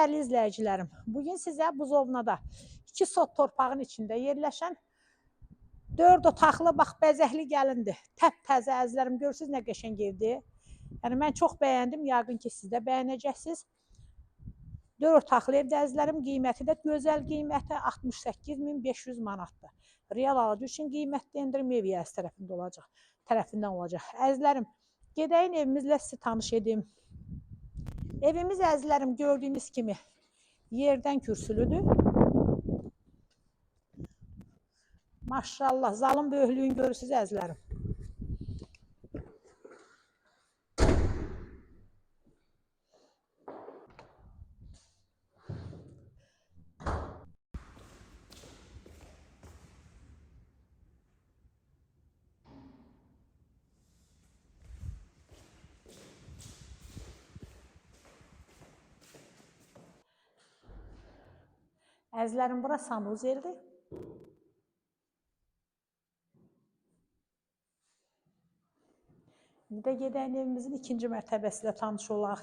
Dəyərli izləyicilərim, bugün sizə buzovnada 2 sot torpağın içində yerləşən 4 otaqlı, bax, bəzəkli gəlindir. Təp-təzə əzizlərim, görürsünüz nə qəşəng evdir. Yəni, mən çox bəyəndim, yəqin ki, siz də bəyənəcəksiniz. 4 otaqlı evdə əzizlərim, qiyməti də gözəl qiyməti 68.500 manatdır. Real alıcı üçün qiymətli endirim EVS tərəfindən olacaq. Əzizlərim, gedəyin evimizlə sizi tanış edim. Evimiz əzizlərim gördüyünüz kimi yerdən kürsülüdür. Maşallah, zalın böyüklüyünü görürsünüz əzizlərim. Əzizlərim, bura sanuzeldir. İndi də gedəyin evimizin ikinci mərtəbəsi ilə tanış olaq.